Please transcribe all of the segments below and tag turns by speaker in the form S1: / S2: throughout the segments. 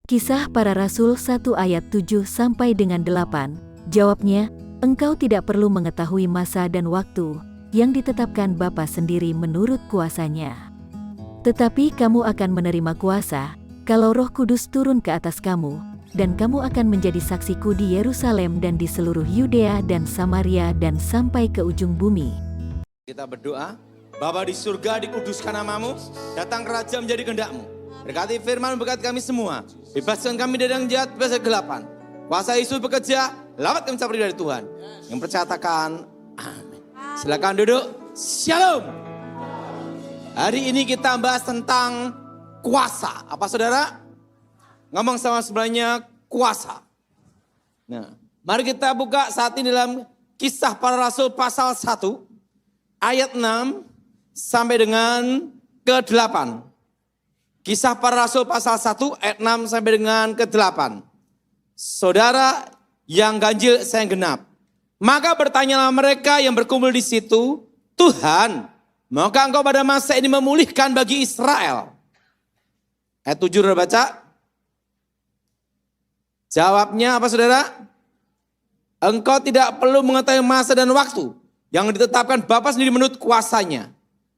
S1: Kisah Para Rasul 1 ayat 7 sampai dengan 8. Jawabnya, engkau tidak perlu mengetahui masa dan waktu yang ditetapkan Bapa sendiri menurut kuasanya. Tetapi kamu akan menerima kuasa kalau Roh Kudus turun ke atas kamu, dan kamu akan menjadi saksiku di Yerusalem dan di seluruh Yudea dan Samaria dan sampai ke ujung bumi.
S2: Kita berdoa, Bapa di surga, dikuduskan namamu, datang kerajaan menjadi kehendak-mu. Berkati firman, berkati kami semua. Bebaskan kami dari yang jahat, bebaskan kegelapan. Kuasa Yesus bekerja, lawat kami capri dari Tuhan. Yang percatakan, amin. Silakan duduk, shalom. Hari ini kita bahas tentang kuasa. Apa saudara? Ngomong sama sebelahnya, kuasa. Nah, mari kita buka saat ini dalam Kisah Para Rasul pasal 1, ayat 6 sampai dengan ke-8. Kisah Para Rasul pasal 1 ayat 6 sampai dengan ke-8. Saudara yang ganjil saya genap. Maka bertanyalah mereka yang berkumpul di situ, Tuhan, maukah engkau pada masa ini memulihkan bagi Israel? Ayat 7 sudah baca. Jawabnya apa saudara? Engkau tidak perlu mengetahui masa dan waktu yang ditetapkan Bapa sendiri menurut kuasanya.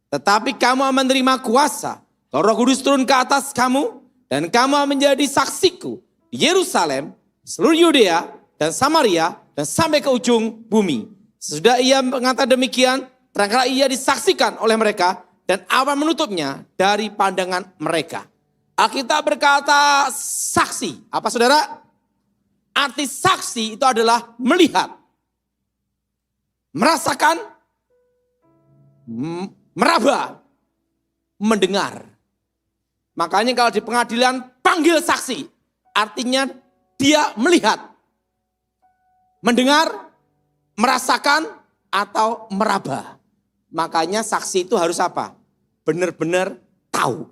S2: Tetapi kamu akan menerima kuasa kalau Roh Kudus turun ke atas kamu, dan kamu akan menjadi saksiku di Yerusalem, seluruh Yudea dan Samaria, dan sampai ke ujung bumi. Sesudah ia mengatakan demikian, terangkala ia disaksikan oleh mereka, dan awan menutupnya dari pandangan mereka. Alkitab berkata saksi. Apa saudara? Arti saksi itu adalah melihat, merasakan, meraba, mendengar. Makanya kalau di pengadilan panggil saksi, artinya dia melihat, mendengar, merasakan, atau meraba. Makanya saksi itu harus apa? Benar-benar tahu.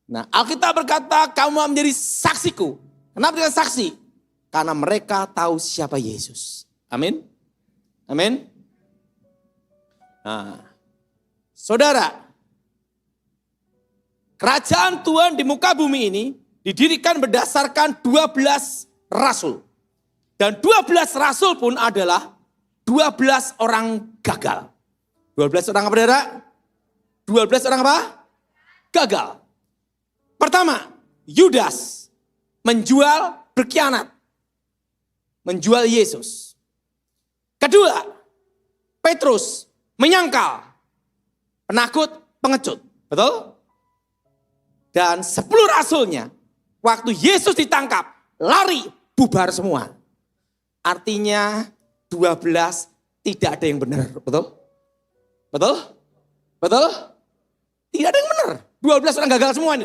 S2: Nah, Alkitab berkata kamu menjadi saksiku. Kenapa dia saksi? Karena mereka tahu siapa Yesus. Amin. Amin. Nah, saudara, kerajaan Tuhan di muka bumi ini didirikan berdasarkan 12 rasul. Dan 12 rasul pun adalah 12 orang gagal. 12 orang apa saudara? 12 orang apa? Gagal. Pertama, Yudas menjual, berkhianat. Menjual Yesus. Kedua, Petrus menyangkal. Penakut, pengecut. Betul? Dan 10 rasulnya, waktu Yesus ditangkap, lari, bubar semua. Artinya 12 tidak ada yang benar, betul? Betul? Betul? Tidak ada yang benar. 12 orang gagal semua ini.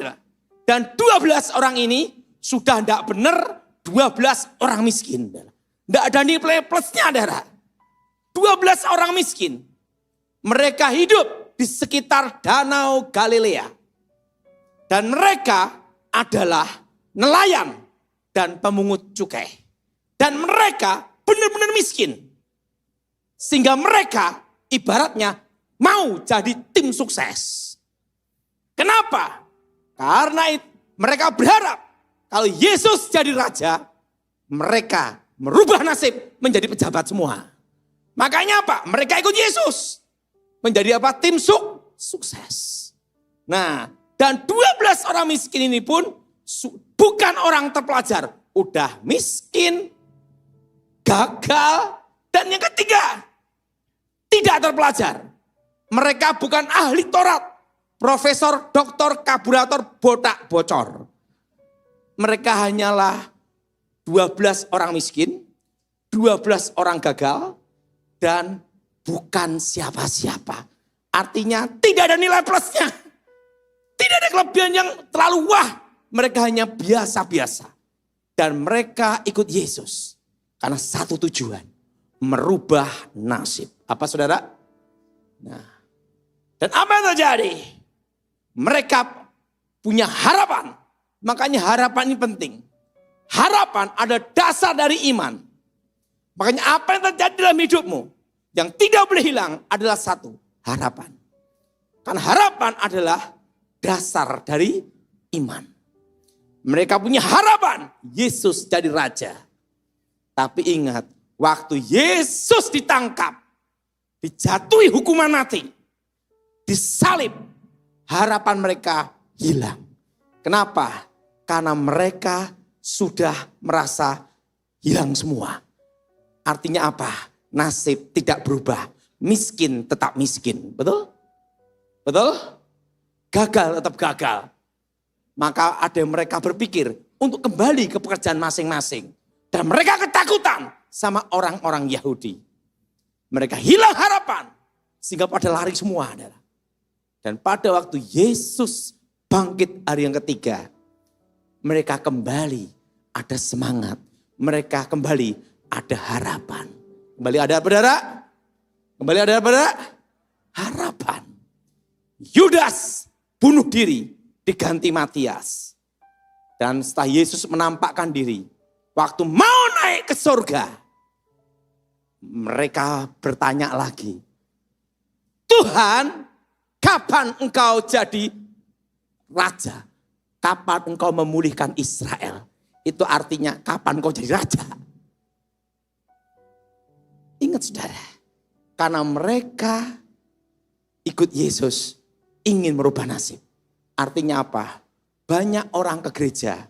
S2: Dan 12 orang ini sudah tidak benar, 12 orang miskin. Tidak ada nilai plusnya, saudara. 12 orang miskin. Mereka hidup di sekitar Danau Galilea. Dan mereka adalah nelayan dan pemungut cukai. Dan mereka benar-benar miskin. Sehingga mereka ibaratnya mau jadi tim sukses. Kenapa? Karena mereka berharap kalau Yesus jadi raja, mereka merubah nasib menjadi pejabat semua. Makanya apa? Mereka ikut Yesus. Menjadi apa? Tim sukses. Nah, dan 12 orang miskin ini pun bukan orang terpelajar. Udah miskin, gagal, dan yang ketiga, tidak terpelajar. Mereka bukan ahli Taurat, profesor, doktor, karburator, botak, bocor. Mereka hanyalah 12 orang miskin, 12 orang gagal, dan bukan siapa-siapa. Artinya tidak ada nilai plusnya. Tidak ada kelebihan yang terlalu wah. Mereka hanya biasa-biasa. Dan mereka ikut Yesus. Karena satu tujuan. Merubah nasib. Apa saudara? Nah. Dan apa yang terjadi? Mereka punya harapan. Makanya harapan ini penting. Harapan ada dasar dari iman. Makanya apa yang terjadi dalam hidupmu. Yang tidak boleh hilang adalah satu. Harapan. Karena harapan adalah dasar dari iman. Mereka punya harapan Yesus jadi raja. Tapi ingat, waktu Yesus ditangkap, dijatuhi hukuman mati, disalib, harapan mereka hilang. Kenapa? Karena mereka sudah merasa hilang semua. Artinya apa? Nasib tidak berubah. Miskin tetap miskin. Betul? Betul? Gagal tetap gagal. Maka ada mereka berpikir untuk kembali ke pekerjaan masing-masing. Dan mereka ketakutan sama orang-orang Yahudi. Mereka hilang harapan. Sehingga pada lari semua. Dan pada waktu Yesus bangkit hari yang ketiga, mereka kembali ada semangat. Mereka kembali ada harapan. Kembali ada apa, saudara? Kembali ada apa, saudara? Harapan. Yudas bunuh diri diganti Matias. Dan setelah Yesus menampakkan diri, waktu mau naik ke surga, mereka bertanya lagi, Tuhan, kapan engkau jadi raja? Kapan engkau memulihkan Israel? Itu artinya kapan engkau jadi raja? Ingat saudara, karena mereka ikut Yesus ingin merubah nasib. Artinya apa? Banyak orang ke gereja,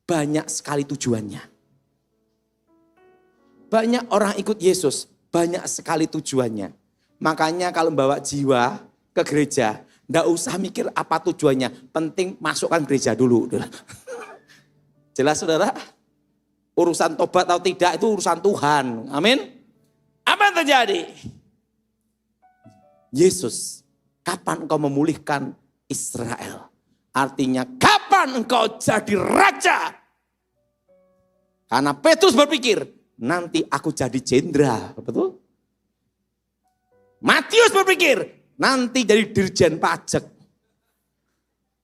S2: banyak sekali tujuannya. Banyak orang ikut Yesus, banyak sekali tujuannya. Makanya kalau bawa jiwa ke gereja, enggak usah mikir apa tujuannya. Penting masukkan gereja dulu. Jelas saudara? Urusan tobat atau tidak itu urusan Tuhan. Amin. Apa yang terjadi? Yesus, kapan engkau memulihkan Israel? Artinya kapan engkau jadi raja? Karena Petrus berpikir, nanti aku jadi jenderal. Betul? Matius berpikir, nanti jadi dirjen pajak.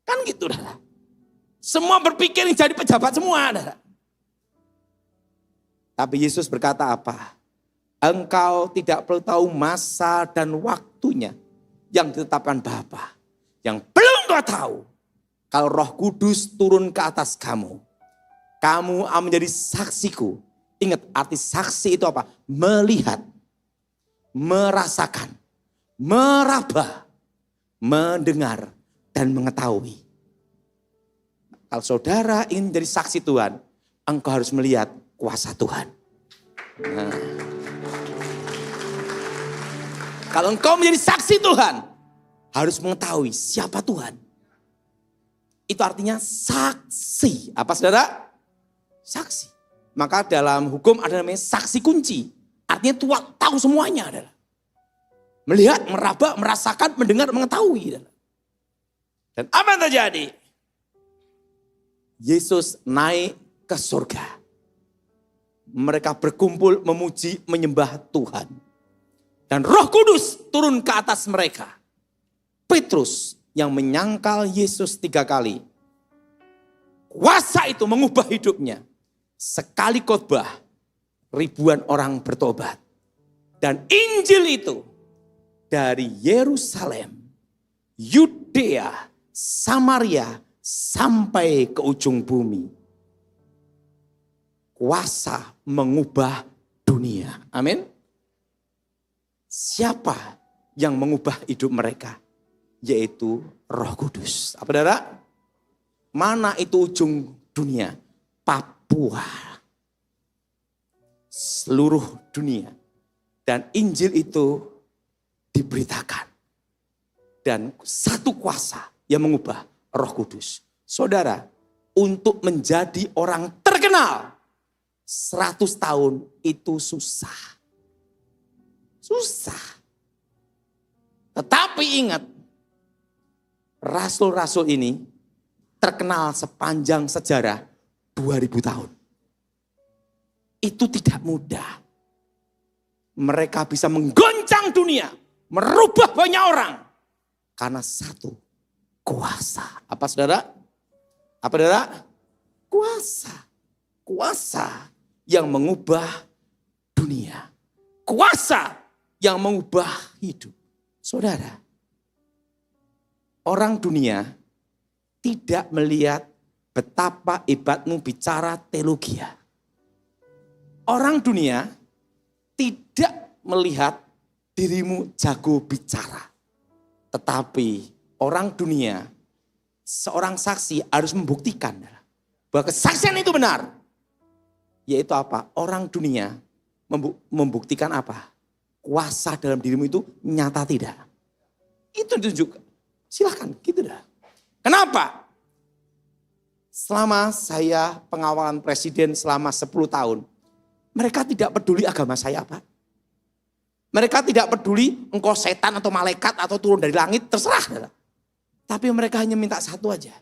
S2: Kan gitu dah. Semua berpikir jadi pejabat semua. Dah. Tapi Yesus berkata apa? Engkau tidak perlu tahu masa dan waktunya yang ditetapkan Bapa. Yang belum kau tahu, kalau Roh Kudus turun ke atas kamu, kamu akan menjadi saksiku. Ingat arti saksi itu apa? Melihat, merasakan, meraba, mendengar, dan mengetahui. Kalau saudara ingin menjadi saksi Tuhan, engkau harus melihat kuasa Tuhan. Nah. Kalau engkau menjadi saksi Tuhan, harus mengetahui siapa Tuhan. Itu artinya saksi. Apa saudara? Saksi. Maka dalam hukum ada namanya saksi kunci. Artinya Tuhan tahu semuanya adalah. Melihat, meraba, merasakan, mendengar, mengetahui. Dan apa yang terjadi? Yesus naik ke surga. Mereka berkumpul memuji, menyembah Tuhan. Dan Roh Kudus turun ke atas mereka. Petrus yang menyangkal Yesus 3 kali. Kuasa itu mengubah hidupnya. Sekali khotbah, ribuan orang bertobat. Dan Injil itu dari Yerusalem, Yudea, Samaria, sampai ke ujung bumi. Kuasa mengubah dunia. Amin. Siapa yang mengubah hidup mereka? Yaitu Roh Kudus. Apa saudara? Mana itu ujung dunia? Papua. Seluruh dunia. Dan Injil itu diberitakan. Dan satu kuasa yang mengubah, Roh Kudus. Saudara, untuk menjadi orang terkenal 100 tahun itu susah. Susah. Tetapi ingat, rasul-rasul ini terkenal sepanjang sejarah 2000 tahun. Itu tidak mudah. Mereka bisa menggoncang dunia, merubah banyak orang. Karena satu, kuasa. Apa saudara? Apa saudara? Kuasa. Kuasa yang mengubah dunia. Kuasa yang mengubah hidup. Saudara, orang dunia tidak melihat betapa hebatmu bicara teologia. Orang dunia tidak melihat dirimu jago bicara. Tetapi orang dunia, seorang saksi harus membuktikan bahwa kesaksian itu benar. Yaitu apa? Orang dunia membuktikan apa? Kuasa dalam dirimu itu nyata tidak. Itu ditunjukkan. Silahkan, gitu dah. Kenapa? Selama saya pengawalan presiden selama 10 tahun, mereka tidak peduli agama saya apa. Mereka tidak peduli engkau setan atau malaikat atau turun dari langit, terserah. Tapi mereka hanya minta satu aja.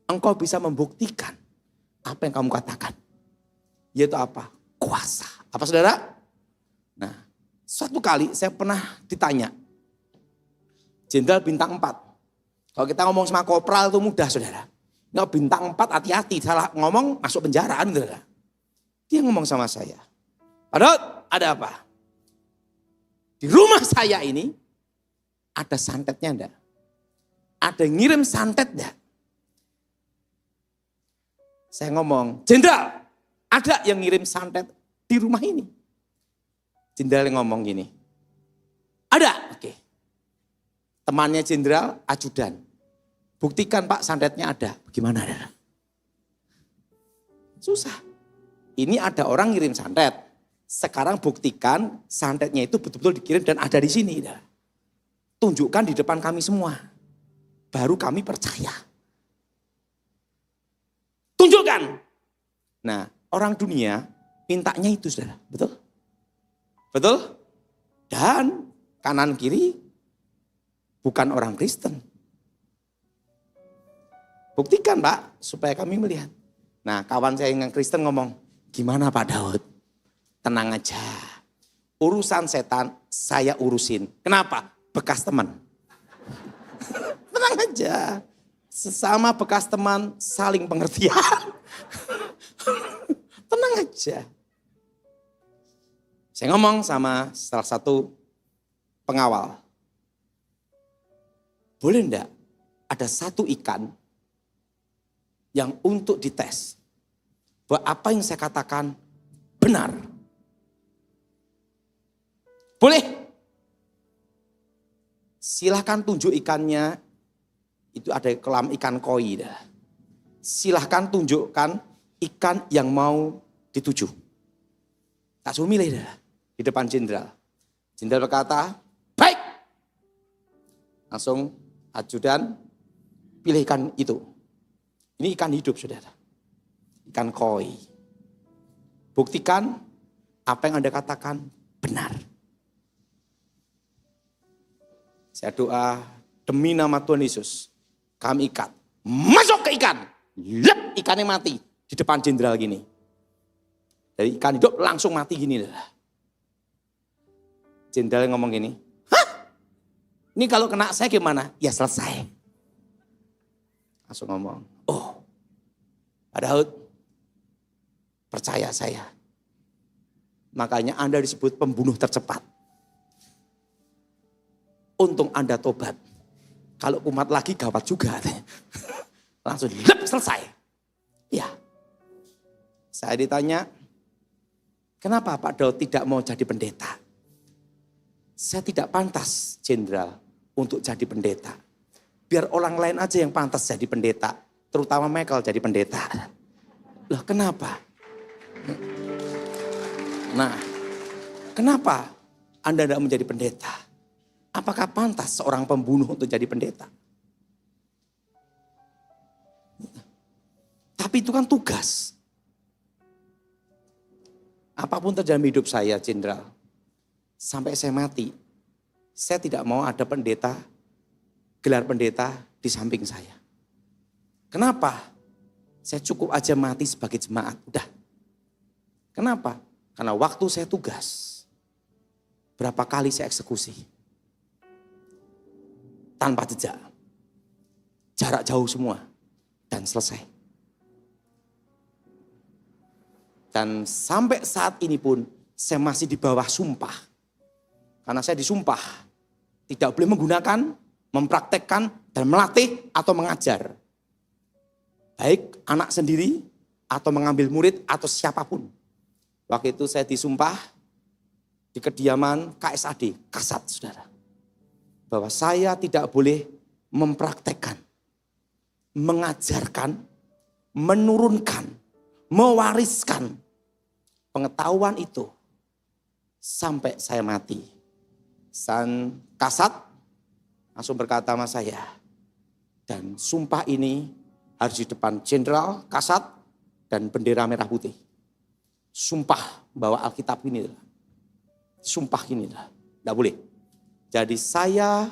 S2: Engkau bisa membuktikan apa yang kamu katakan. Yaitu apa? Kuasa. Apa saudara? Nah, suatu kali saya pernah ditanya. Jenderal bintang 4. Kalau kita ngomong sama kopral itu mudah saudara. Nggak bintang 4 hati-hati. Salah ngomong masuk penjaraan saudara. Dia ngomong sama saya. Padahal ada apa? Di rumah saya ini ada santetnya enggak? Ada yang ngirim santet enggak? Saya ngomong, Jenderal, ada yang ngirim santet di rumah ini. Jenderal ngomong gini, ada, oke. Temannya jenderal, ajudan. Buktikan Pak santetnya ada. Bagaimana? Susah. Ini ada orang ngirim santet. Sekarang buktikan santetnya itu betul-betul dikirim dan ada di sini. Tunjukkan di depan kami semua. Baru kami percaya. Tunjukkan. Nah, orang dunia mintanya itu saudara. Betul? Betul? Dan kanan kiri bukan orang Kristen. Buktikan Pak, supaya kami melihat. Nah, kawan saya yang Kristen ngomong, gimana Pak Daud? Tenang aja. Urusan setan saya urusin. Kenapa? Bekas teman. Tenang aja. Sesama bekas teman saling pengertian. Tenang aja. Saya ngomong sama salah satu pengawal. Boleh enggak ada satu ikan yang untuk dites. Bahwa apa yang saya katakan benar. Boleh. Silahkan tunjuk ikannya. Itu ada kolam ikan koi. Dah. Silahkan tunjukkan ikan yang mau dituju. Tak suruh milih dah. Di depan jenderal. Jenderal berkata, baik. Langsung ajudan pilih ikan itu. Ini ikan hidup saudara. Ikan koi. Buktikan apa yang Anda katakan benar. Saya doa demi nama Tuhan Yesus. Kami ikat. Masuk ke ikan. Lep, ikannya mati. Di depan jenderal gini. Dari ikan hidup langsung mati gini. Jenderal ngomong gini. Hah? Ini kalau kena saya gimana? Ya selesai. Langsung ngomong. Oh. Pak Daud. Percaya saya. Makanya Anda disebut pembunuh tercepat. Untung Anda tobat. Kalau kumat lagi gawat juga. Langsung lep, selesai. Ya. Saya ditanya, kenapa Pak Daud tidak mau jadi pendeta? Saya tidak pantas, jenderal, untuk jadi pendeta. Biar orang lain aja yang pantas jadi pendeta. Terutama Michael jadi pendeta. Loh kenapa? Nah, kenapa Anda tidak menjadi pendeta? Apakah pantas seorang pembunuh untuk jadi pendeta? Tapi itu kan tugas. Apapun terjadi dalam hidup saya, jenderal. Sampai saya mati, saya tidak mau ada pendeta, gelar pendeta di samping saya. Kenapa? Saya cukup aja mati sebagai jemaat. Udah. Kenapa? Karena waktu saya tugas. Berapa kali saya eksekusi. Tanpa jejak. Jarak jauh semua. Dan selesai. Dan sampai saat ini pun saya masih di bawah sumpah. Karena saya disumpah. Tidak boleh menggunakan, mempraktekkan, dan melatih atau mengajar. Baik anak sendiri atau mengambil murid atau siapapun. Waktu itu saya disumpah di kediaman KSAD, Kasat saudara. Bahwa saya tidak boleh mempraktekkan, mengajarkan, menurunkan, mewariskan pengetahuan itu sampai saya mati. San Kasat langsung berkata sama saya, dan sumpah ini harus di depan Jenderal Kasat dan bendera merah putih. Sumpah bawa Alkitab ini. Sumpah ini. Tidak boleh. Jadi saya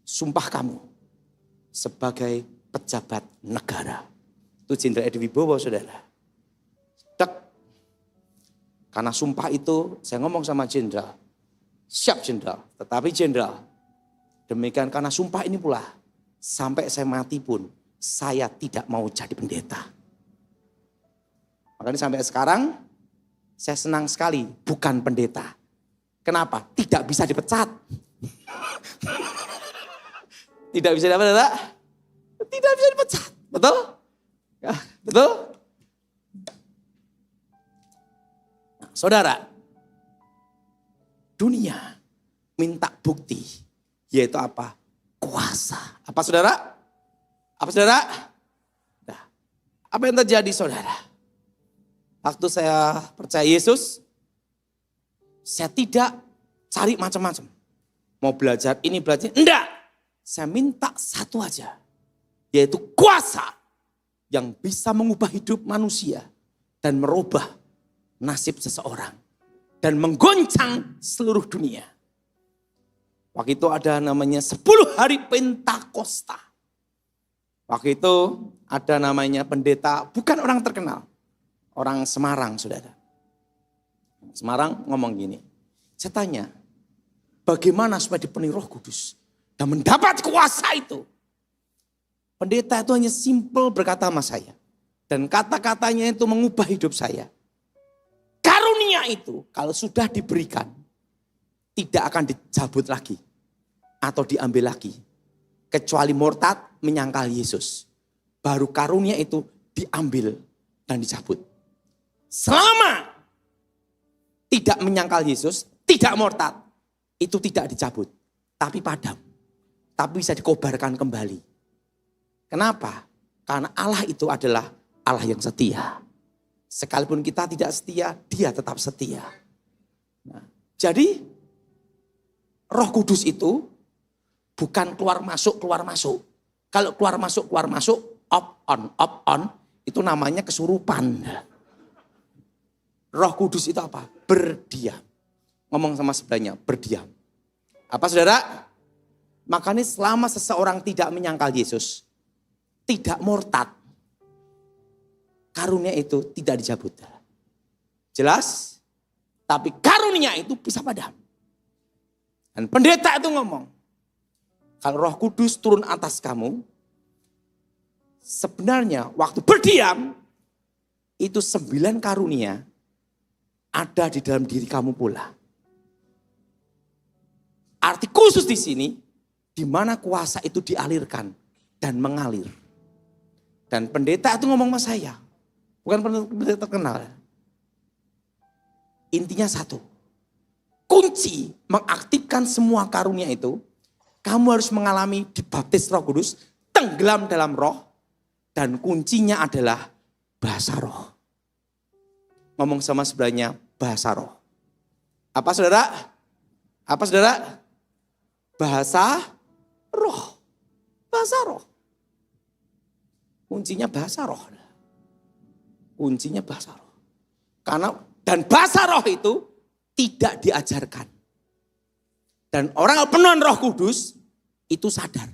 S2: sumpah kamu sebagai pejabat negara. Itu Jenderal Edi Wibowo saudara. Dek. Karena sumpah itu saya ngomong sama Jenderal. Siap Jenderal. Tetapi Jenderal, demikian karena sumpah ini pula. Sampai saya mati pun saya tidak mau jadi pendeta. Makanya sampai sekarang saya senang sekali bukan pendeta. Kenapa? Tidak bisa dipecat. Tidak bisa dipecat. Tidak bisa dipecat. Betul? Ya, betul? Nah, saudara, dunia minta bukti. Yaitu apa? Kuasa. Apa saudara? Apa saudara? Nah, apa yang terjadi saudara? Waktu saya percaya Yesus, saya tidak cari macam-macam. Mau belajar ini, belajar ini. Enggak. Saya minta satu aja. Yaitu kuasa yang bisa mengubah hidup manusia. Dan merubah nasib seseorang. Dan menggoncang seluruh dunia. Waktu itu ada namanya 10 hari Pentakosta. Waktu itu ada namanya pendeta, bukan orang terkenal. Orang Semarang, saudara. Semarang ngomong gini. Saya tanya, bagaimana supaya dipenuhi Roh Kudus dan mendapat kuasa itu? Pendeta itu hanya simpel berkata sama saya. Dan kata-katanya itu mengubah hidup saya. Karunia itu kalau sudah diberikan, tidak akan dicabut lagi. Atau diambil lagi. Kecuali murtad menyangkal Yesus. Baru karunia itu diambil dan dicabut. Selama tidak menyangkal Yesus, tidak murtad, itu tidak dicabut. Tapi padam. Tapi bisa dikobarkan kembali. Kenapa? Karena Allah itu adalah Allah yang setia. Sekalipun kita tidak setia, dia tetap setia. Nah, jadi Roh Kudus itu bukan keluar masuk, Kalau keluar masuk, up on, itu namanya kesurupan. Roh Kudus itu apa? Berdiam. Ngomong sama sebelahnya, berdiam. Apa saudara? Makanya selama seseorang tidak menyangkal Yesus, tidak murtad, karunia itu tidak dicabut. Jelas? Tapi karunia itu bisa padam. Dan pendeta itu ngomong, kalau Roh Kudus turun atas kamu, sebenarnya waktu berdiam, itu 9 karunia ada di dalam diri kamu pula. Arti khusus di sini, di mana kuasa itu dialirkan dan mengalir. Dan pendeta itu ngomong sama saya, bukan pendeta terkenal. Intinya satu, kunci mengaktifkan semua karunia itu, kamu harus mengalami dibaptis Roh Kudus, tenggelam dalam roh, dan kuncinya adalah bahasa roh. Ngomong sama sebelahnya, bahasa roh. Apa saudara? Apa saudara? Bahasa roh. Bahasa roh. Kuncinya bahasa roh. Kuncinya bahasa roh. Karena dan bahasa roh itu tidak diajarkan. Dan orang penuh Roh Kudus itu sadar.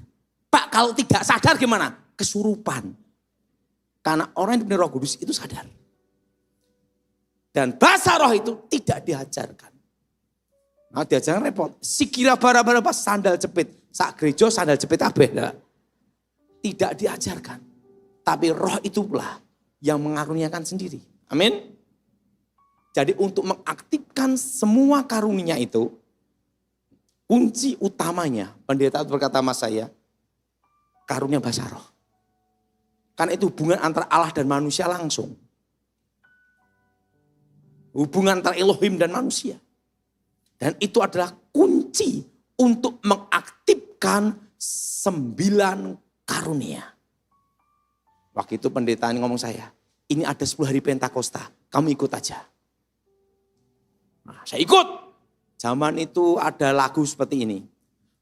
S2: Pak, kalau tidak sadar gimana? Kesurupan. Karena orang yang penuh Roh Kudus itu sadar. Dan bahasa roh itu tidak diajarkan. Nah, diajarkan repot. Sikira bara-bara pas sandal jepit. Sak gereja sandal jepit kabeh. Tidak diajarkan. Tapi roh itu pula yang mengaruniakan sendiri. Amin. Jadi untuk mengaktifkan semua karunia itu, kunci utamanya, pendeta berkata sama saya, karunia bahasa roh. Karena itu hubungan antara Allah dan manusia langsung. Hubungan antara Elohim dan manusia. Dan itu adalah kunci untuk mengaktifkan 9 karunia. Waktu itu pendeta ini ngomong saya, ini ada 10 hari Pentakosta, kamu ikut aja. Nah, saya ikut. Zaman itu ada lagu seperti ini.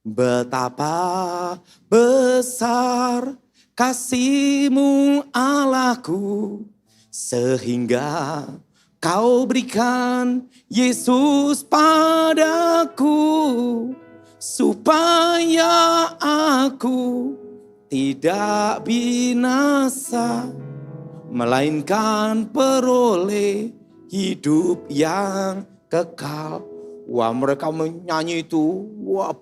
S2: Betapa besar kasih-Mu Allahku, sehingga Kau berikan Yesus padaku, supaya aku tidak binasa, melainkan peroleh hidup yang kekal. Wah, mereka menyanyi itu, wah,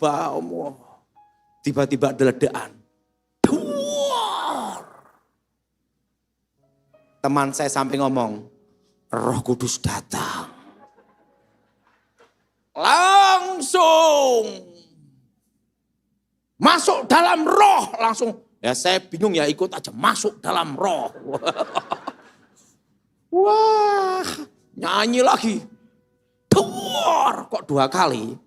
S2: tiba-tiba ada ledakan. Teman saya sampai ngomong, Roh Kudus datang. Langsung masuk dalam roh, langsung. Ya saya bingung ya, ikut aja masuk dalam roh. Wah, nyanyi lagi. Kok 2 kali?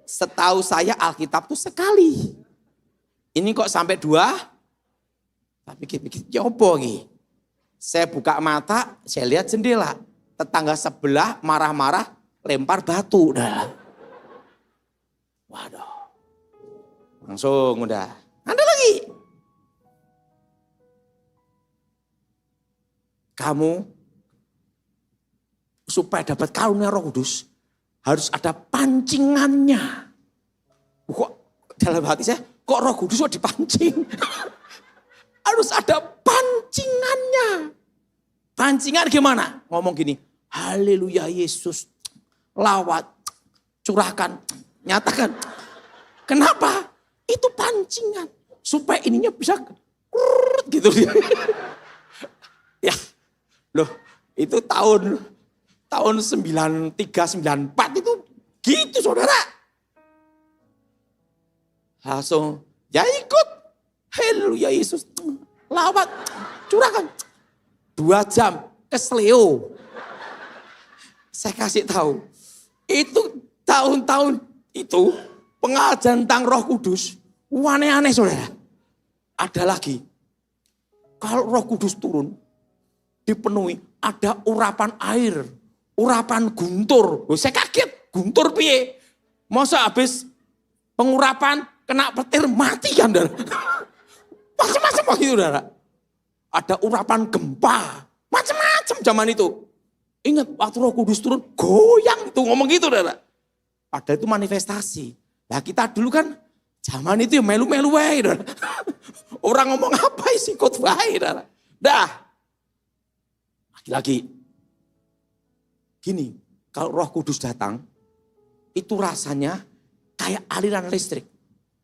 S2: Setahu saya Alkitab tuh sekali. Ini kok sampai 2? Tapi pikir-pikir, ya apa ini? Saya buka mata, saya lihat jendela. Tetangga sebelah marah-marah, lempar batu. Waduh. Langsung udah. Ada lagi. Kamu supaya dapat karunia Roh Kudus harus ada pancingannya. Kok dalam hati saya, kok Roh Kudus kok dipancing? Harus ada pancingannya. Pancingan gimana? Ngomong gini, haleluya Yesus, lawat, curahkan, nyatakan. Kenapa? Itu pancingan. Supaya ininya bisa gitu. Ya, loh itu tahun 93, 94 itu gitu saudara. Langsung ya ikut. Haleluya Yesus. Lawat. Curahkan. 2 jam. Kesleo. Saya kasih tahu. Itu tahun-tahun itu. Pengajaran tentang Roh Kudus. Aneh-aneh saudara. Ada lagi. Kalau Roh Kudus turun. Dipenuhi. Ada urapan air. Urapan guntur. Saya kaget. Guntur piye? Masa habis pengurapan kena petir mati kan, saudara? Macam-macam begitu, saudara. Ada urapan gempa. Macam-macam zaman itu. Ingat waktu Roh Kudus turun, goyang itu ngomong gitu, saudara. Ada itu manifestasi. Nah kita dulu kan zaman itu ya melu-melu wae, saudara. Orang ngomong apa sih ikut wae, saudara. Dah. Lagi-lagi. Gini, kalau Roh Kudus datang, itu rasanya kayak aliran listrik.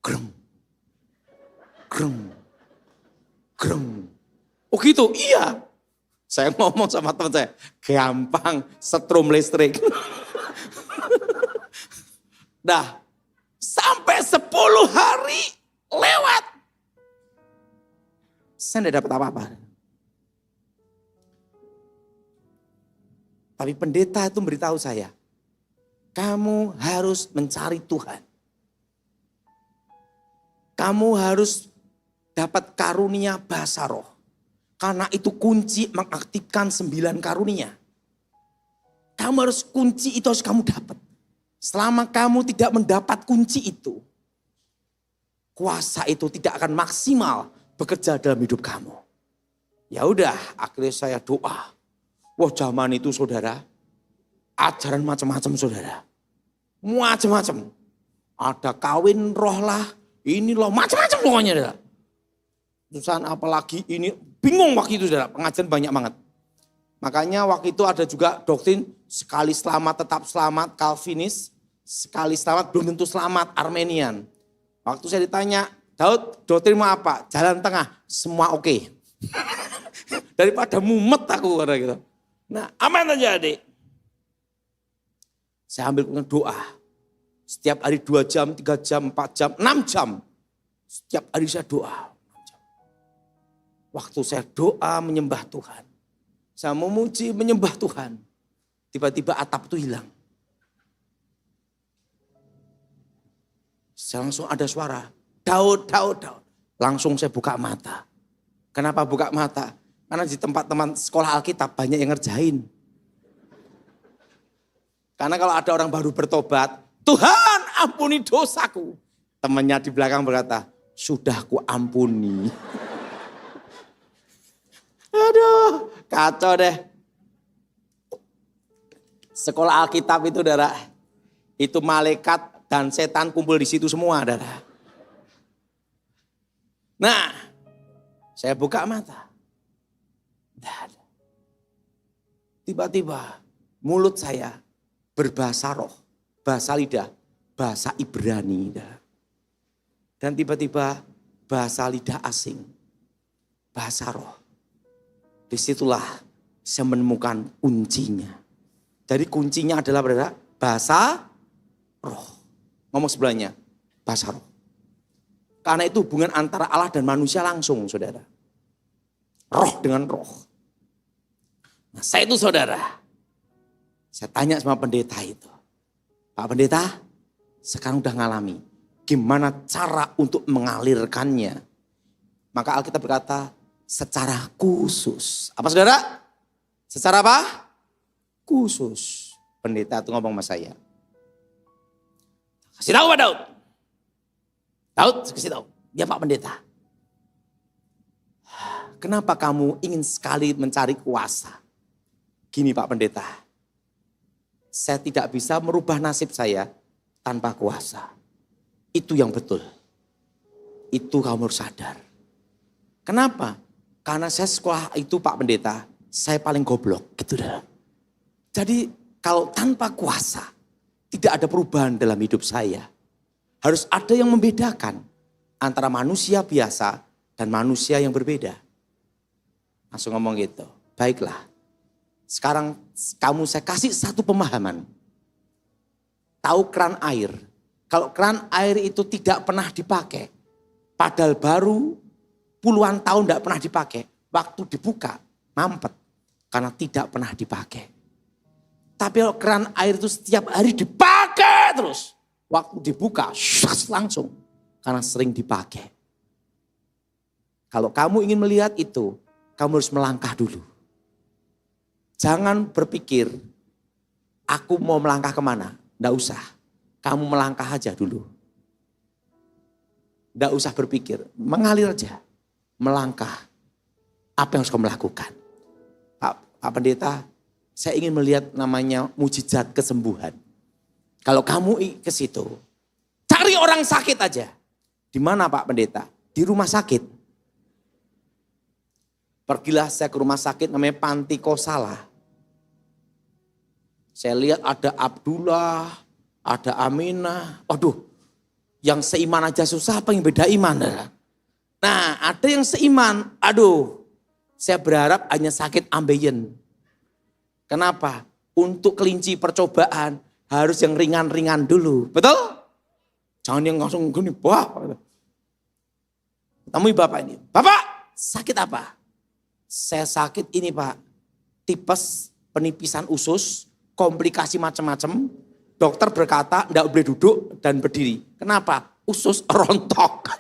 S2: Greng, greng, greng. Oh gitu, iya. Saya ngomong sama teman saya, gampang setrum listrik. Dah, sampai 10 hari lewat. Saya tidak dapat apa-apa. Tapi pendeta itu memberitahu saya, kamu harus mencari Tuhan. Kamu harus dapat karunia bahasa roh. Karena itu kunci mengaktifkan 9 karunia. Kamu harus kunci itu harus kamu dapat. Selama kamu tidak mendapat kunci itu, kuasa itu tidak akan maksimal bekerja dalam hidup kamu. Ya udah, akhirnya saya doa. Wah zaman itu saudara, ajaran macam-macam saudara. Macam-macam. Ada kawin roh lah, ini loh macam-macam pokoknya saudara. Terusan apalagi ini, bingung waktu itu saudara, pengajaran banyak banget. Makanya waktu itu ada juga doktrin sekali selamat tetap selamat, Calvinis. Sekali selamat belum tentu selamat, Armenian. Waktu saya ditanya, Daud doktrin mau apa? Jalan tengah, semua oke. Daripada mumet aku karena gitu. Nah aman aja adik. Saya ambil doa. Setiap hari 2 jam, 3 jam, 4 jam, 6 jam. Setiap hari saya doa. Waktu saya doa menyembah Tuhan. Saya memuji menyembah Tuhan. Tiba-tiba atap itu hilang. Saya langsung ada suara. Daud, Daud, Daud. Langsung saya buka mata. Kenapa buka mata? Karena di tempat teman sekolah Alkitab banyak yang ngerjain. Karena kalau ada orang baru bertobat, Tuhan ampuni dosaku. Temannya di belakang berkata, sudah ku ampuni. Aduh, kacau deh. Sekolah Alkitab itu, saudara, itu malaikat dan setan kumpul di situ semua, saudara. Nah, saya buka mata. Tiba-tiba mulut saya berbahasa roh, bahasa lidah, bahasa Ibrani. Dan tiba-tiba bahasa lidah asing, bahasa roh. Disitulah saya menemukan kuncinya. Jadi kuncinya adalah bahasa roh. Ngomong sebelahnya, bahasa roh. Karena itu hubungan antara Allah dan manusia langsung, saudara. Roh dengan roh. Nah, saya itu saudara, saya tanya sama pendeta itu. Pak pendeta, sekarang udah ngalami. Gimana cara untuk mengalirkannya? Maka Alkitab berkata, secara khusus. Apa saudara? Secara apa? Khusus. Pendeta itu ngomong sama saya. Kasih tahu Pak Daud. Daud, kasih tahu. Ya Pak Pendeta. Kenapa kamu ingin sekali mencari kuasa? Gini Pak Pendeta. Saya tidak bisa merubah nasib saya tanpa kuasa. Itu yang betul. Itu kamu harus sadar. Kenapa? Karena saya sekolah itu Pak Pendeta, saya paling goblok. Gitu dah. Jadi kalau tanpa kuasa, tidak ada perubahan dalam hidup saya. Harus ada yang membedakan antara manusia biasa dan manusia yang berbeda. Langsung ngomong gitu. Baiklah. Sekarang kamu saya kasih satu pemahaman. Tahu keran air. Kalau keran air itu tidak pernah dipakai. Padahal baru puluhan tahun tidak pernah dipakai. Waktu dibuka, mampet. Karena tidak pernah dipakai. Tapi kalau keran air itu setiap hari dipakai terus. Waktu dibuka, langsung. Karena sering dipakai. Kalau kamu ingin melihat itu, kamu harus melangkah dulu. Jangan berpikir, aku mau melangkah kemana. Tidak usah. Kamu melangkah aja dulu. Tidak usah berpikir, mengalir aja. Melangkah. Apa yang harus kamu lakukan? Pak Pendeta, saya ingin melihat namanya mujizat kesembuhan. Kalau kamu ke situ, cari orang sakit aja. Di mana Pak Pendeta? Di rumah sakit. Pergilah saya ke rumah sakit namanya Panti Kosala. Saya lihat ada Abdullah, ada Aminah. Aduh, yang seiman aja susah, apa yang beda iman? Nah, ada yang seiman. Aduh, saya berharap hanya sakit ambeien. Kenapa? Untuk kelinci percobaan harus yang ringan-ringan dulu. Betul? Jangan yang langsung gini, wah. Temui Bapak ini. Bapak, sakit apa? Saya sakit ini Pak. Tipes, penipisan usus, komplikasi macam-macam. Dokter berkata enggak boleh duduk dan berdiri. Kenapa? Usus rontok.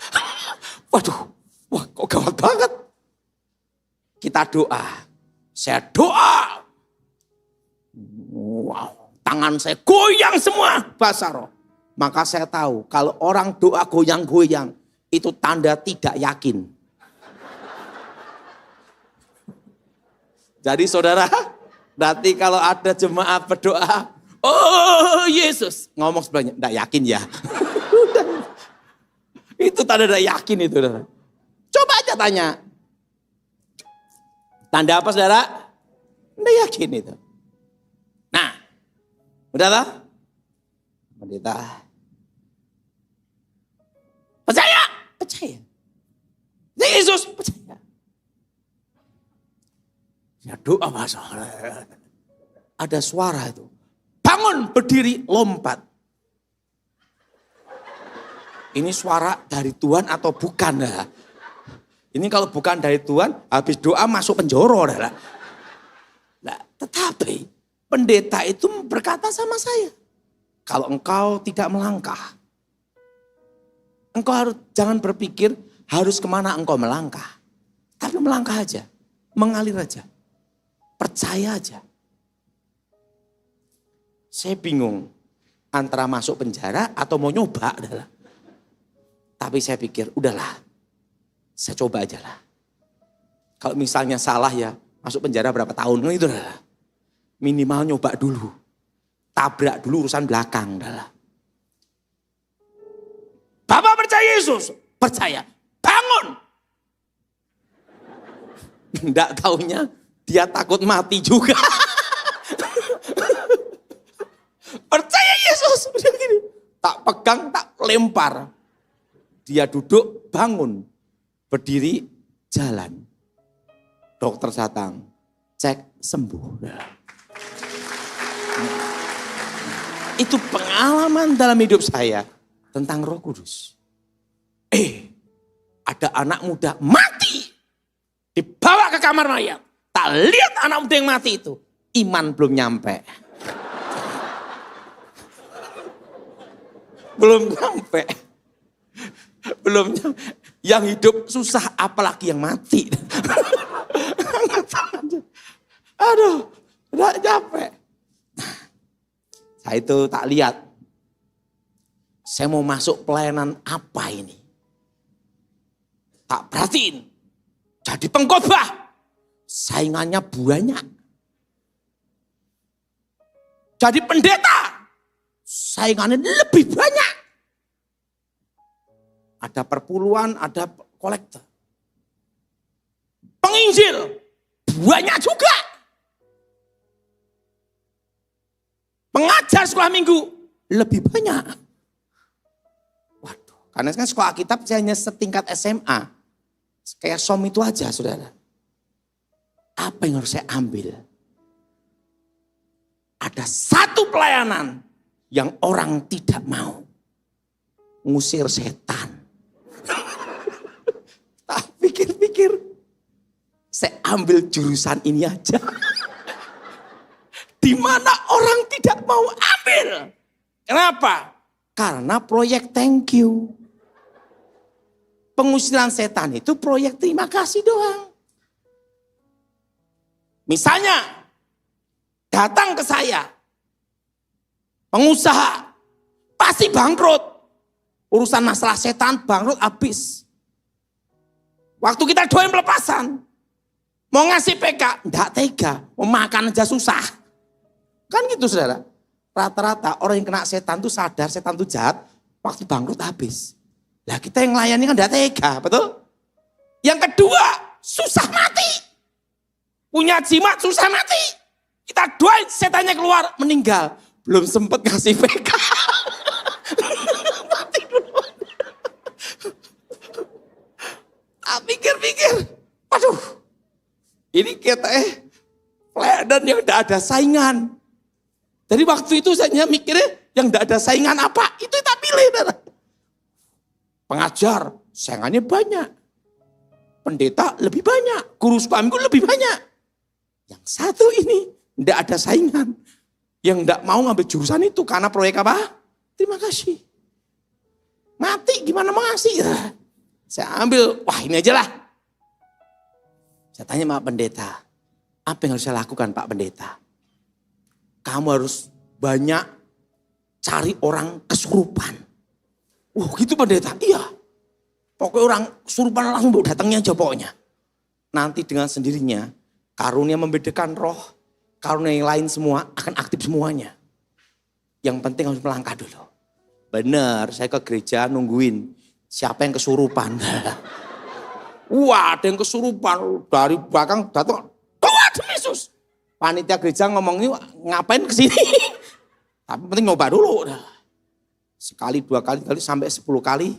S2: Waduh, wah kok gawat banget. Kita doa. Saya doa. Wow, tangan saya goyang semua bahasa roh. Maka saya tahu kalau orang doa goyang-goyang itu tanda tidak yakin. Jadi saudara, berarti kalau ada jemaat berdoa, oh Yesus, ngomong sebelahnya, enggak yakin ya. Itu tanda tidak yakin itu. Saudara. Coba aja tanya. Tanda apa saudara? Enggak yakin itu. Nah, udah lah. Pendeta. Percaya? Percaya. Yesus percaya. Ya doa masalah. Ada suara itu. Bangun, berdiri, lompat. Ini suara dari Tuhan atau bukan? Ini kalau bukan dari Tuhan, habis doa masuk penjoro. Nah, tetapi pendeta itu berkata sama saya, kalau engkau tidak melangkah, engkau harus jangan berpikir harus kemana engkau melangkah. Tapi melangkah aja, mengalir aja, percaya aja. Saya bingung antara masuk penjara atau mau nyoba. Tapi saya pikir udahlah, saya coba aja lah. Kalau misalnya salah ya masuk penjara berapa tahun itu dah. Minimal nyoba dulu. Tabrak dulu urusan belakang dah. Bapak percaya Yesus? Percaya. Bangun. Nggak taunya dia takut mati juga. Percaya Yesus. Tak pegang, tak lempar. Dia duduk, bangun. Berdiri, jalan. Dokter datang, cek, sembuh. Itu pengalaman dalam hidup saya tentang Roh Kudus. Ada anak muda mati. Dibawa ke kamar mayat. Tak lihat anak muda yang mati itu. Iman belum nyampe. Belum nyampe. Belum nyampe. Yang hidup susah apalagi yang mati. Aduh, udah capek. Saya itu tak lihat. Saya mau masuk pelayanan apa ini? Tak perhatiin. Jadi pengkhotbah. Saingannya banyak. Jadi pendeta. Saingannya lebih banyak. Ada perpuluhan, ada kolektor. Penginjil, banyak juga. Pengajar sekolah minggu, lebih banyak. Waduh, karena kan sekolah Alkitab hanya setingkat SMA. Kayak SOM itu aja, saudara. Apa yang harus saya ambil? Ada satu pelayanan yang orang tidak mau. Ngusir setan. Tak pikir-pikir. Saya ambil jurusan ini aja. Di mana orang tidak mau ambil. Kenapa? Karena proyek thank you. Pengusiran setan itu proyek terima kasih doang. Misalnya, datang ke saya, pengusaha, pasti bangkrut. Urusan masalah setan, bangkrut, habis. Waktu kita doain pelepasan, mau ngasih PK, enggak tega, mau makan aja susah. Kan gitu saudara. Rata-rata orang yang kena setan tuh sadar setan tuh jahat, waktu bangkrut habis. Lah kita yang melayani kan enggak tega, betul? Yang kedua, susah mati. Punya jimat susah mati. Kita doain setannya keluar, meninggal. Belum sempat ngasih PK. Mati dulu. Pikir-pikir, aduh. Ini kita pelayanan yang enggak ada saingan. Jadi waktu itu saya mikirnya yang enggak ada saingan apa, itu kita pilih. Pengajar, saingannya banyak. Pendeta lebih banyak, guru sekolah minggu lebih banyak. Yang satu ini enggak ada saingan. Yang enggak mau ngambil jurusan itu karena proyek apa? Terima kasih. Mati gimana mau ngasih? Saya ambil, wah ini aja lah. Saya tanya sama pendeta, apa yang harus saya lakukan Pak Pendeta? Kamu harus banyak cari orang kesurupan. Gitu pendeta, iya. Pokoknya orang kesurupan langsung datangnya aja pokoknya. Nanti dengan sendirinya, karunia membedakan roh, karunia yang lain semua akan aktif semuanya. Yang penting harus melangkah dulu. Benar, saya ke gereja nungguin siapa yang kesurupan. Wah, ada yang kesurupan dari belakang datang. Tuhan Yesus. Panitia gereja ngomong ini ngapain kesini? Tapi penting nyoba dulu. Sekali, 2 kali, sampai 10 kali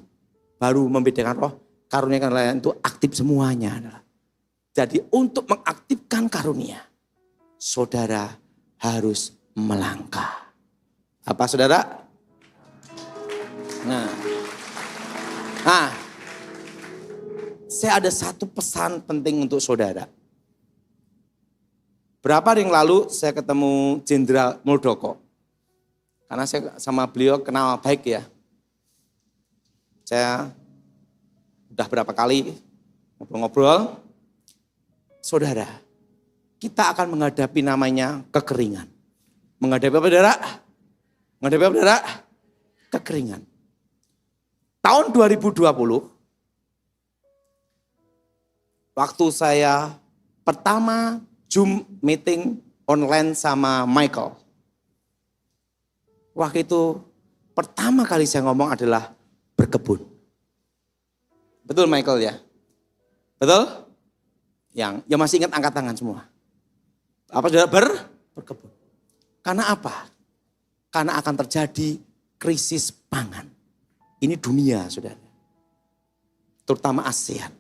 S2: baru membedakan roh. Karunia yang lain itu aktif semuanya. Jadi untuk mengaktifkan karunia, saudara harus melangkah. Apa saudara? Nah, saya ada satu pesan penting untuk saudara. Berapa hari yang lalu saya ketemu Jenderal Muldoko. Karena saya sama beliau kenal baik ya. Saya udah berapa kali ngobrol-ngobrol. Saudara, kita akan menghadapi namanya kekeringan. Menghadapi apa, saudara? Menghadapi apa, saudara? Kekeringan. Tahun 2020, waktu saya pertama Zoom meeting online sama Michael. Waktu itu pertama kali saya ngomong adalah berkebun. Betul Michael ya? Betul? Yang masih ingat angkat tangan semua. Apa saudara berkebun? Karena apa? Karena akan terjadi krisis pangan. Ini dunia saudara. Terutama ASEAN.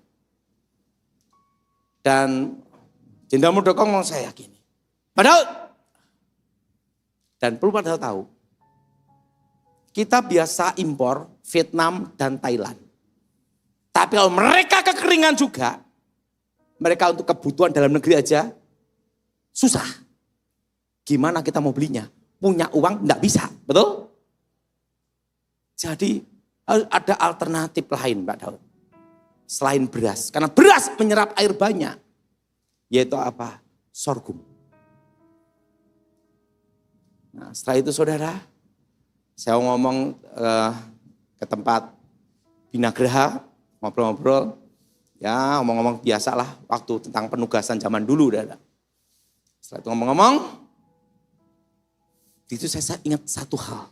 S2: Dan Jenderal Muldoko ngomong saya gini. Pak Daud. Dan perlu Pak Daud tahu. Kita biasa impor Vietnam dan Thailand. Tapi kalau mereka kekeringan juga. Mereka untuk kebutuhan dalam negeri aja. Susah. Gimana kita mau belinya? Punya uang enggak bisa. Betul? Jadi ada alternatif lain Pak Daud. Selain beras. Karena beras menyerap air banyak. Yaitu apa? Sorghum. Nah setelah itu saudara. Saya ngomong ke tempat Binagraha. Ngobrol-ngobrol. Ya ngomong-ngomong biasalah. Waktu tentang penugasan zaman dulu. Saudara. Setelah itu ngomong-ngomong. Itu saya ingat satu hal.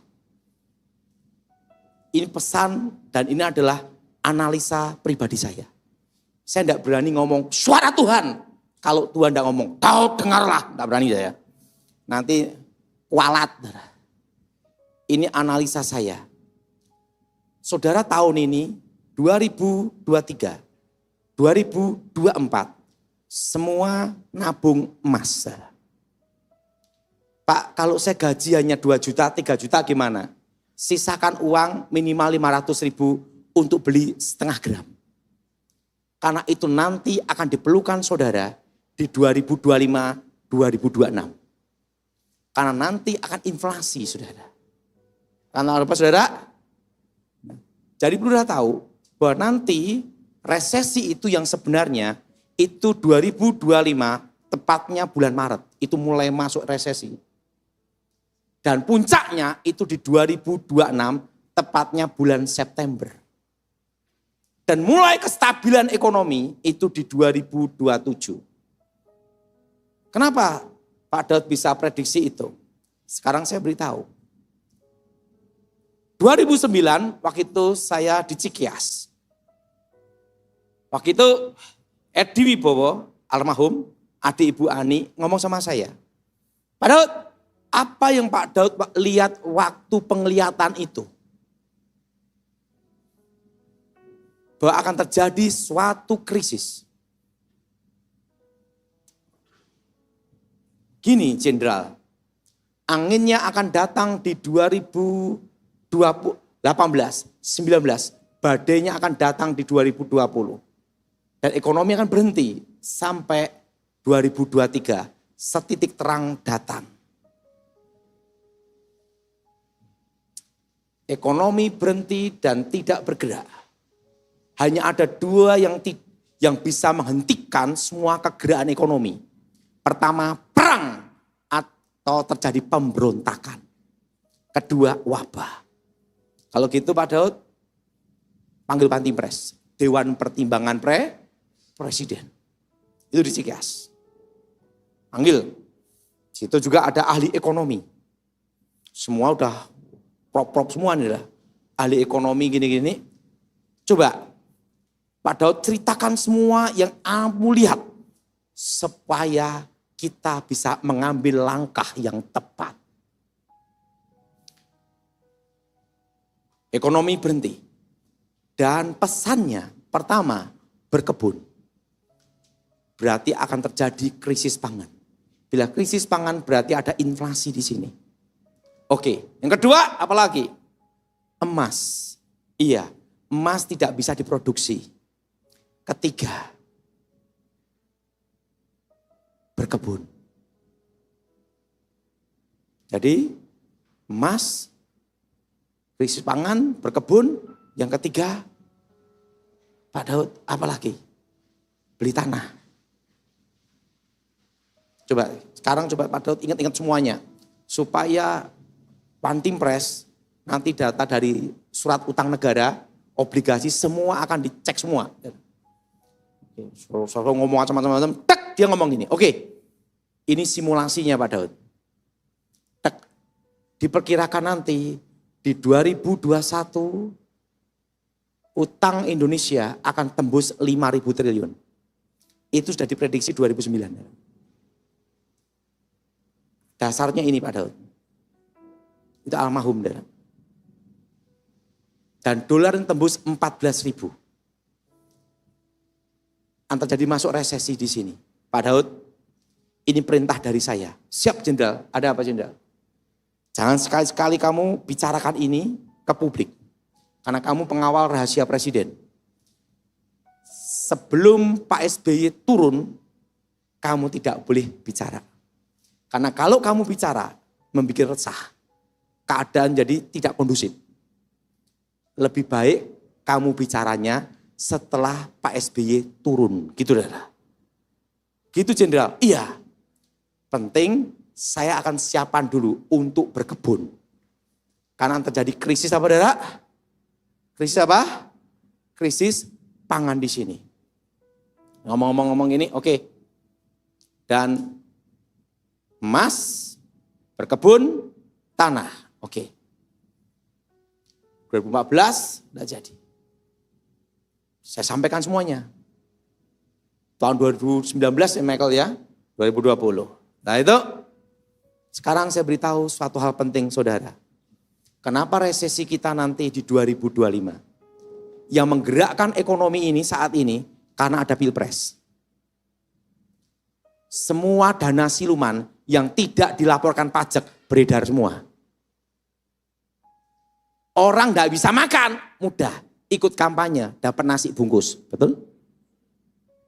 S2: Ini pesan dan ini adalah analisa pribadi saya. Saya tidak berani ngomong suara Tuhan. Kalau Tuhan tidak ngomong, kau dengarlah. Tidak berani saya. Nanti kualat. Ini analisa saya. Saudara tahun ini 2023, 2024. Semua nabung emas. Pak kalau saya gaji hanya 2 juta, 3 juta gimana? Sisakan uang minimal 500.000 untuk beli setengah gram. Karena itu nanti akan diperlukan saudara di 2025-2026. Karena nanti akan inflasi saudara. Karena apa saudara? Jadi perlu tahu bahwa nanti resesi itu yang sebenarnya itu 2025 tepatnya bulan Maret. Itu mulai masuk resesi. Dan puncaknya itu di 2026 tepatnya bulan September. Dan mulai kestabilan ekonomi itu di 2027. Kenapa Pak Daud bisa prediksi itu? Sekarang saya beritahu. 2009 waktu itu saya di Cikias. Waktu itu Edi Wibowo almarhum adik Ibu Ani ngomong sama saya. Pak Daud, apa yang Pak Daud lihat waktu penglihatan itu? Bahwa akan terjadi suatu krisis. Gini Jenderal, anginnya akan datang di 2018, 19, badainya akan datang di 2020. Dan ekonomi akan berhenti sampai 2023, setitik terang datang. Ekonomi berhenti dan tidak bergerak. Hanya ada 2 yang bisa menghentikan semua kegerakan ekonomi. Pertama, perang atau terjadi pemberontakan. Kedua, wabah. Kalau gitu Pak Daud, panggil Pantimpres. Dewan Pertimbangan Presiden. Itu di Cikias. Panggil. Situ juga ada ahli ekonomi. Semua udah prop semua nih lah. Ahli ekonomi gini-gini. Coba Pak Daud ceritakan semua yang kamu lihat. Supaya kita bisa mengambil langkah yang tepat. Ekonomi berhenti. Dan pesannya pertama berkebun. Berarti akan terjadi krisis pangan. Bila krisis pangan berarti ada inflasi di sini. Oke, yang kedua apalagi? Emas. Iya, emas tidak bisa diproduksi. Ketiga, berkebun. Jadi emas, krisis pangan, berkebun. Yang ketiga, Pak Daud, apalagi? Beli tanah. Coba, sekarang coba Pak Daud ingat-ingat semuanya. Supaya Pantimpres, nanti data dari surat utang negara, obligasi, semua akan dicek semua. Suruh ngomong macam-macam, tek, dia ngomong gini. Oke, ini simulasinya Pak Daud. Tek, diperkirakan nanti di 2021, utang Indonesia akan tembus 5.000 triliun. Itu sudah diprediksi 2009. Dasarnya ini Pak Daud. Itu almarhum. Dan dolar yang tembus 14.000. Antar jadi masuk resesi di sini. Pak Daud, ini perintah dari saya. Siap Jenderal, ada apa Jenderal? Jangan sekali-sekali kamu bicarakan ini ke publik. Karena kamu pengawal rahasia presiden. Sebelum Pak SBY turun, kamu tidak boleh bicara. Karena kalau kamu bicara, membuat resah. Keadaan jadi tidak kondusif. Lebih baik kamu bicaranya setelah Pak SBY turun. Gitu Saudara. Gitu Jenderal. Iya. Penting saya akan siapkan dulu untuk berkebun. Karena terjadi krisis apa Saudara? Krisis apa? Krisis pangan di sini. Ngomong-ngomong ini, oke. Dan emas, berkebun, tanah, oke. 2014 tidak jadi. Saya sampaikan semuanya. Tahun 2019 ya Michael ya, 2020. Nah itu, sekarang saya beritahu suatu hal penting saudara. Kenapa resesi kita nanti di 2025? Yang menggerakkan ekonomi ini saat ini karena ada pilpres. Semua dana siluman yang tidak dilaporkan pajak beredar semua. Orang gak bisa makan, mudah. Ikut kampanye, dapat nasi bungkus. Betul?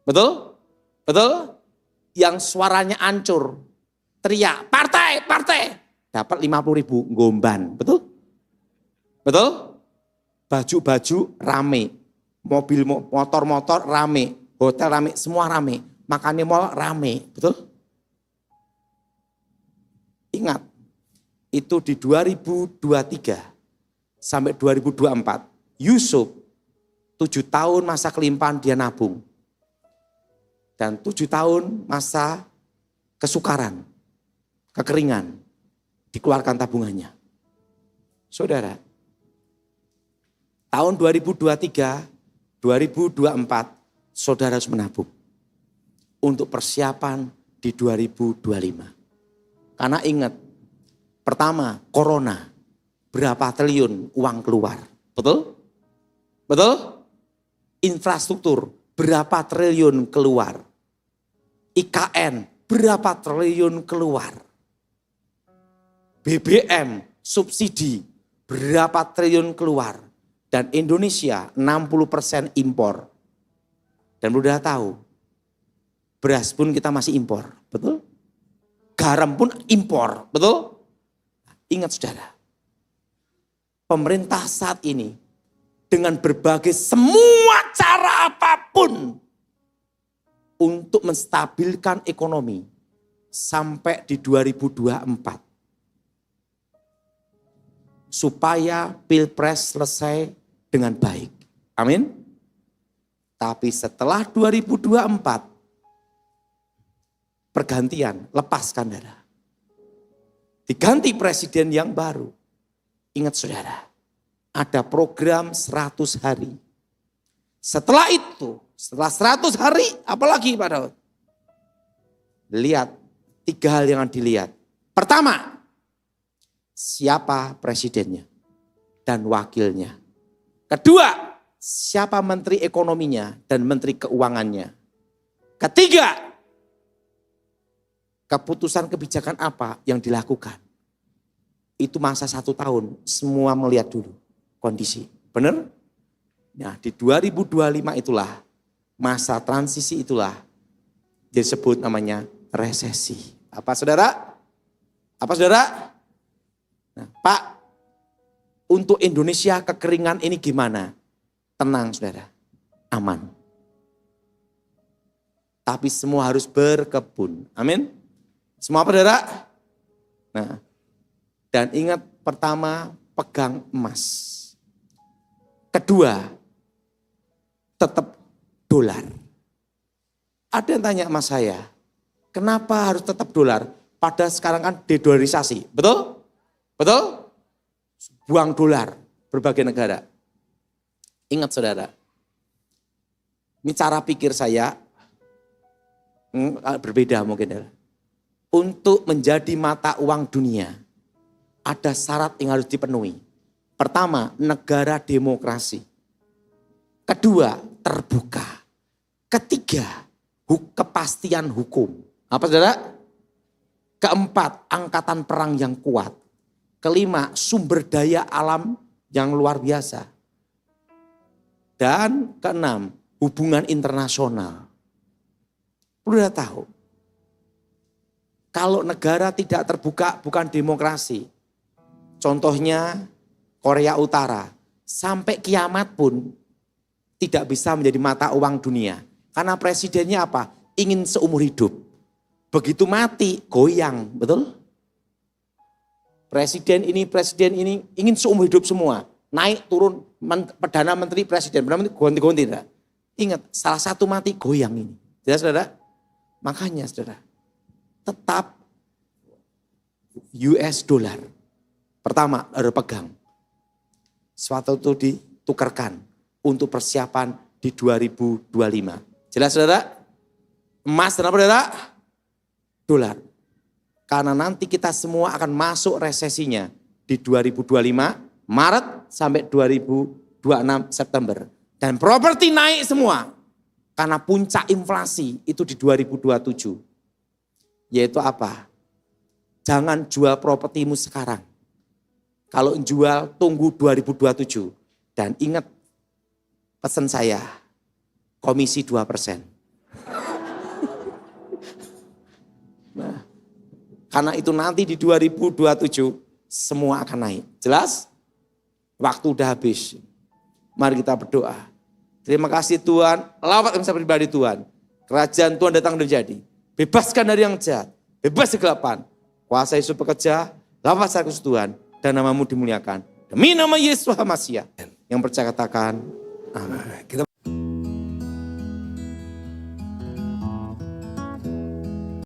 S2: Betul? Betul? Yang suaranya hancur, teriak, partai, partai. Dapat 50.000 gomban. Betul? Betul? Baju-baju rame, mobil motor-motor rame, hotel rame, semua rame, makannya mall rame, betul? Ingat, itu di 2023 sampai 2024, Yusuf 7 tahun masa kelimpahan dia nabung. Dan 7 tahun masa kesukaran, kekeringan, dikeluarkan tabungannya. Saudara, tahun 2023, 2024, saudara harus menabung untuk persiapan di 2025. Karena ingat, pertama, corona, berapa triliun uang keluar, betul? Betul? Infrastruktur, berapa triliun keluar? IKN, berapa triliun keluar? BBM, subsidi, berapa triliun keluar? Dan Indonesia 60% impor. Dan udah tahu, beras pun kita masih impor, betul? Garam pun impor, betul? Ingat saudara, pemerintah saat ini dengan berbagai semua cara apapun untuk menstabilkan ekonomi sampai di 2024. Supaya pilpres selesai dengan baik. Amin. Tapi setelah 2024, pergantian, lepaskan saudara. Diganti presiden yang baru. Ingat saudara, ada program 100 hari. Setelah itu, setelah 100 hari, apalagi Pak Daud? Lihat, 3 hal yang dilihat. Pertama, siapa presidennya dan wakilnya. Kedua, siapa menteri ekonominya dan menteri keuangannya. Ketiga, keputusan kebijakan apa yang dilakukan. Itu masa 1 tahun, semua melihat dulu kondisi. Benar? Nah di 2025 itulah masa transisi itulah disebut namanya resesi. Apa saudara? Apa saudara? Nah, Pak, untuk Indonesia kekeringan ini gimana? Tenang saudara, aman. Tapi semua harus berkebun. Amin. Semua apa saudara? Nah, dan ingat pertama pegang emas. Kedua, tetap dolar. Ada yang tanya sama saya, kenapa harus tetap dolar? Padahal sekarang kan dedolarisasi, betul? Betul? Buang dolar berbagai negara. Ingat saudara, ini cara pikir saya berbeda mungkin. Untuk menjadi mata uang dunia, ada syarat yang harus dipenuhi. Pertama, negara demokrasi. Kedua, terbuka. Ketiga, kepastian hukum. Apa saudara? Keempat, angkatan perang yang kuat. Kelima, sumber daya alam yang luar biasa. Dan keenam, hubungan internasional. Perlu tahu, kalau negara tidak terbuka bukan demokrasi. Contohnya Korea Utara, sampai kiamat pun tidak bisa menjadi mata uang dunia. Karena presidennya apa? Ingin seumur hidup. Begitu mati, goyang, betul? Presiden ini ingin seumur hidup semua. Naik, turun, Perdana Menteri, Presiden, ganti-ganti. Ingat, salah satu mati goyang ini. Jelas saudara? Makanya saudara, tetap US dollar. Pertama, harus pegang. Suatu itu ditukarkan untuk persiapan di 2025. Jelas saudara? Emas dan apa saudara? Dolar. Karena nanti kita semua akan masuk resesinya di 2025, Maret sampai 2026 September. Dan properti naik semua. Karena puncak inflasi itu di 2027. Yaitu apa? Jangan jual propertimu sekarang. Kalau jual tunggu 2027. Dan ingat pesan saya, komisi 2%. Nah, karena itu nanti di 2027 semua akan naik. Jelas? Waktu udah habis. Mari kita berdoa. Terima kasih Tuhan, lawat kami pribadi Tuhan. Kerajaan Tuhan datang dan jadi. Bebaskan dari yang jahat, bebas kegelapan. Kuasa Yesus bekerja, lawat secara khusus Tuhan. Dan namamu dimuliakan. Demi nama Yesus Hamasiah. Yang percaya katakan, amin.